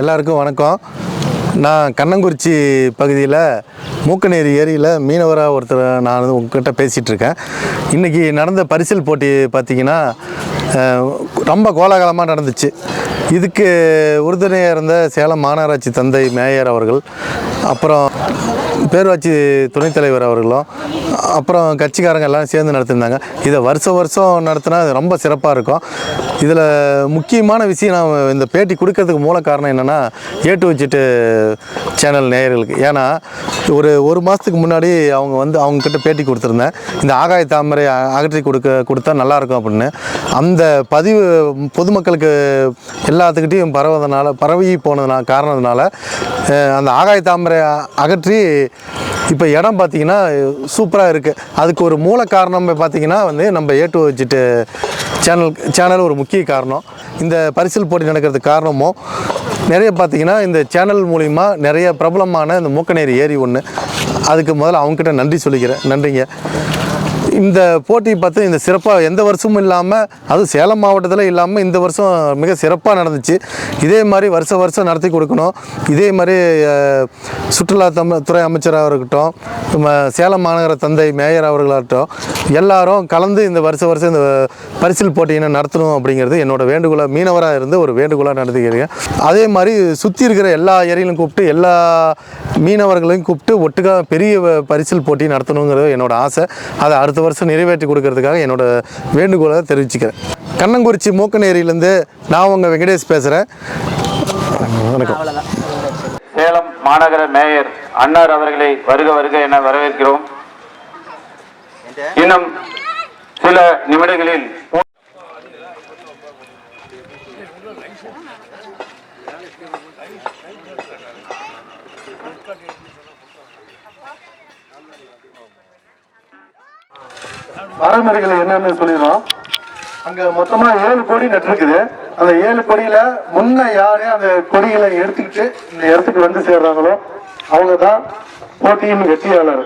எல்லாருக்கும் வணக்கம். நான் கண்ணங்குறிச்சி பகுதியில் மூக்கநேரி ஏரியில் மீனவராக ஒருத்தர் நான் உங்ககிட்ட பேசிகிட்ருக்கேன். இன்றைக்கி நடந்த பரிசல் போட்டி பார்த்திங்கன்னா ரொம்ப கோலாகலமாக நடந்துச்சு. இதுக்கு உறுதுணையாக இருந்த சேலம் மாநகராட்சி தந்தை மேயர் அவர்கள், அப்புறம் பேரூராட்சி துணைத் தலைவர் அவர்களும், அப்புறம் கட்சிக்காரங்க எல்லாம் சேர்ந்து நடத்திருந்தாங்க. இதை வருஷம் நடத்தினா ரொம்ப சிறப்பாக இருக்கும். இதில் முக்கியமான விஷயம் நான் இந்த பேட்டி கொடுக்கறதுக்கு மூல காரணம் என்னென்னா A2Z சேனல் நேயர்களுக்கு. ஏன்னா ஒரு மாதத்துக்கு முன்னாடி அவங்கக்கிட்ட பேட்டி கொடுத்துருந்தேன். இந்த ஆகாய தாமரை அகற்றி கொடுத்தா நல்லாயிருக்கும் அப்படின்னு. அந்த பதிவு பொதுமக்களுக்கு எல்லாத்துக்கிட்டையும் பரவி போனதுனால காரணத்தினால அந்த ஆகாய தாமரை அகற்றி இப்போ இடம் பார்த்திங்கன்னா சூப்பராக இருக்குது. அதுக்கு ஒரு மூல காரணம் பார்த்திங்கன்னா நம்ம A2Z சேனல் ஒரு முக்கிய காரணம். இந்த பரிசல் போட்டி நடக்கிறதுக்கு காரணமும் நிறைய பார்த்திங்கன்னா இந்த சேனல் மூலிமா நிறைய பிரபலமான இந்த மூக்கநேரி ஏரி ஒன்று. அதுக்கு முதல்ல அவங்ககிட்ட நன்றி சொல்லிக்கிறேன். நன்றிங்க. இந்த போட்டி பார்த்து இந்த சிறப்பாக எந்த வருஷமும் இல்லாமல், அதுவும் சேலம் மாவட்டத்தில் இல்லாமல் இந்த வருஷம் மிக சிறப்பாக நடந்துச்சு. இதே மாதிரி வருஷம் நடத்தி கொடுக்கணும். இதே மாதிரி சுற்றுலாத்துறை அமைச்சராக இருக்கட்டும், சேலம் மாநகர தந்தை மேயர் அவர்களாகட்டும், எல்லாரும் கலந்து இந்த வருஷம் இந்த பரிசில் போட்டியினை நடத்தணும் அப்படிங்கிறது என்னோட வேண்டுகோளாக, மீனவராக இருந்து ஒரு வேண்டுகோளாக நடத்திக்கிறேன். அதே மாதிரி சுற்றி இருக்கிற எல்லா ஏரியிலும் கூப்பிட்டு எல்லா மீனவர்களையும் கூப்பிட்டு ஒட்டுக்காக பெரிய பரிசில் போட்டி நடத்தணுங்கிறது என்னோட ஆசை. அதை அடுத்த வருஷம் நிறைவேற்றி கொடுக்கறதுக்காக என்னோட வேண்டுகோளை தெரிவிச்சுக்கிறேன். கண்ணங்குறிச்சி மூக்கநேரியிலேருந்து நான் உங்கள் வெங்கடேஷ் பேசுகிறேன். வணக்கம். சேலம் மாநகர மேயர் அன்னார் அவர்களை வருக என வரவேற்கிறோம். இன்னும் சில நிமிடங்களில் மரமறிகளை என்னன்னு சொல்லிடுறோம். அங்க மொத்தமா 7 கொடி நட்டிருக்குது. அந்த 7 கொடியில முன்ன யாரு அந்த கொடிகளை எடுத்துக்கிட்டு இந்த இடத்துக்கு வந்து சேர்றாங்களோ அவங்க தான் போட்டியின் வெற்றியாளர்.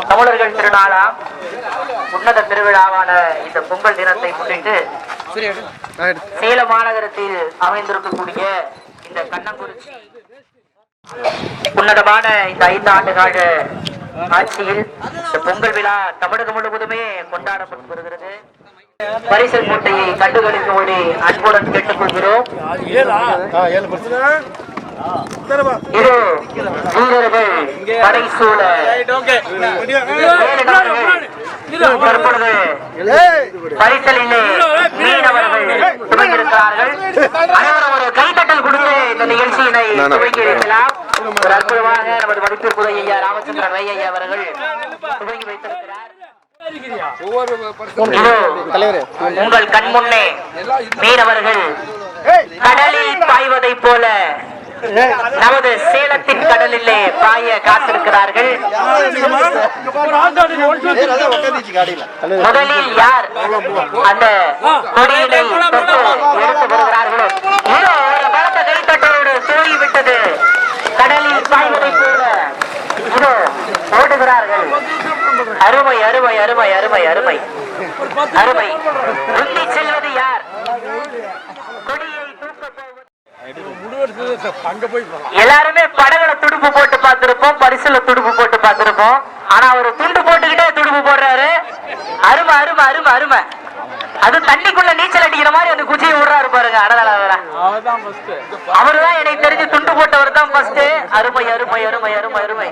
தமிழர்கள் திருநாளாம் உன்னத திருவிழாவான இந்த பொங்கல் தினத்தை முன்னிட்டு சேலம் மாநகரத்தில் அமைந்திருக்கக்கூடிய இந்த கண்ணங்குறிச்சி உன்னதமான இந்த 5 ஆண்டு கால ஆட்சியில் இந்த பொங்கல் விழா தமிழகம் முழுவதுமே கொண்டாடப்பட்டு வருகிறது. பரிசல் போட்டியை கண்டுகளிக்கும்படி அன்புடன் கேட்டுக்கொள்கிறோம். இது வீரர்கள் படைசூழ தற்பொழுது பரிசலிலே மீனவர்கள் துவங்கியிருக்கிறார்கள். அனைவரும் ஒரு கைத்தட்டல் கொடுத்து இந்த நிகழ்ச்சியினை துவங்கி வைக்கலாம். ஒரு அற்புதமாக நமது மதிப்பிற்குரிய ஐயா ராமச்சந்திரன் ஐயா அவர்கள் துவங்கி வைத்திருக்கிறார். உங்கள் கண் முன்னே மீனவர்கள் கடலில் பாய்வதை போல நமது சேலத்தின் கடலிலே பாய காத்திருக்கிறார்கள். முதலில் யார் அந்த கொடியினை எடுத்து வருகிறார்களோ ஒரு பலத்த கைத்தட்டோடு தூங்கிவிட்டது. கடலில் பாய்வதை போல இதோ ஓடுகிறார்கள். அருமை அருமை அருமை அருமை அருமை அருமை. உந்தி செல்வது யார்? கொடியை தூக்க போவது. எல்லாருமே படகுல துடுப்பு போட்டு பார்த்திருப்போம், பரிசுல துடுப்பு போட்டு பார்த்திருப்போம். ஆனா ஒரு துண்டு போட்டுக்கிட்டே துடுப்பு போடுறாரு. அருமை அருமை அருமை அருமை. அது தண்ணிக்குள்ள நீச்சல் அடிக்கிற மாதிரி அந்த குச்சியை விடுறாரு பாருங்க. அவருதான் எனக்கு தெரிஞ்சு துண்டு போட்டவர் தான் ஃபர்ஸ்ட். அருமை அருமை அருமை அருமை அருமை.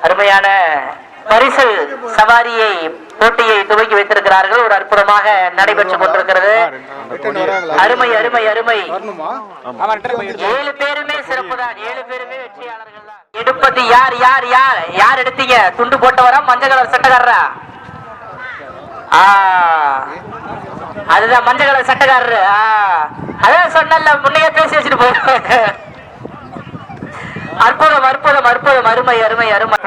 அருமையான பரிசல் சவாரியை போட்டியை துவக்கி வைத்திருக்கிறார்கள். ஒரு அற்புதமாக நடைபெற்றுக் கொண்டிருக்கிறது. அருமை அருமை அருமை. 7 பேருமே சிறப்பு தான். 7 பேருமே வெற்றியாளர்கள் தான். எடுப்பது யார் யார் யார் யார் எடுத்தீங்க? துண்டு போட்டவரா மஞ்சள் கலர் சட்டக்காரரா? அதுதான் மஞ்சள் கலர் சட்டக்காரரு. அதான் சொன்ன முன்னையே பேசி வச்சுட்டு போயிருக்காங்க. அற்புதம் அற்புதம் அற்புதம். அருமை அருமை அருமை.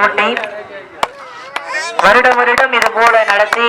வருடம் வருடம் இது போல நடத்தி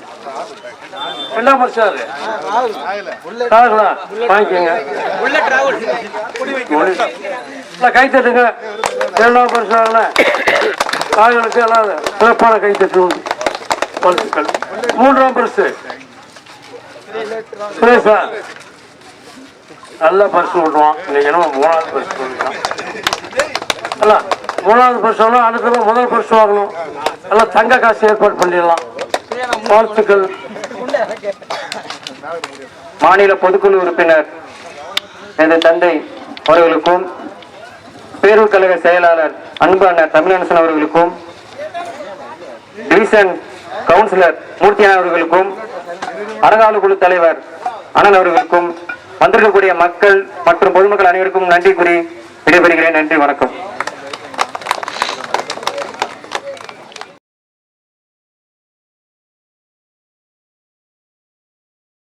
என்ன பரிசு அது வாங்கிக்கோங்க கை தட்டுங்க. இரண்டாம் பரிசு காய்களுக்கு எல்லாம் சிறப்பான கை தட்டு வாழ்த்துக்கள். மூன்றாம் பரிசு சுரேஷா நல்ல பரிசு விடுவான். இன்னைக்கு என்ன மூணாவது பரிசு கொடுக்கலாம். எல்லாம் மூணாவது பரிசு வாங்கணும். அடுத்த முதல் பரிசு வாங்கணும். எல்லாம் தங்க காசு ஏற்பாடு பண்ணிடலாம். வாழ்த்துக்கள். மாநில பொதுக்குழு உறுப்பினர் எனது தந்தை அவர்களுக்கும், பேரூர் கழக செயலாளர் அன்பு அண்ணர் தமிழரசன் அவர்களுக்கும், டிவிஷன் கவுன்சிலர் மூர்த்தியான் அவர்களுக்கும், அரங்காவல் குழு தலைவர் அண்ணன் அவர்களுக்கும், வந்திருக்கக்கூடிய மக்கள் மற்றும் பொதுமக்கள் அனைவருக்கும் நன்றி கூறி விடைபெறுகிறேன். நன்றி, வணக்கம்.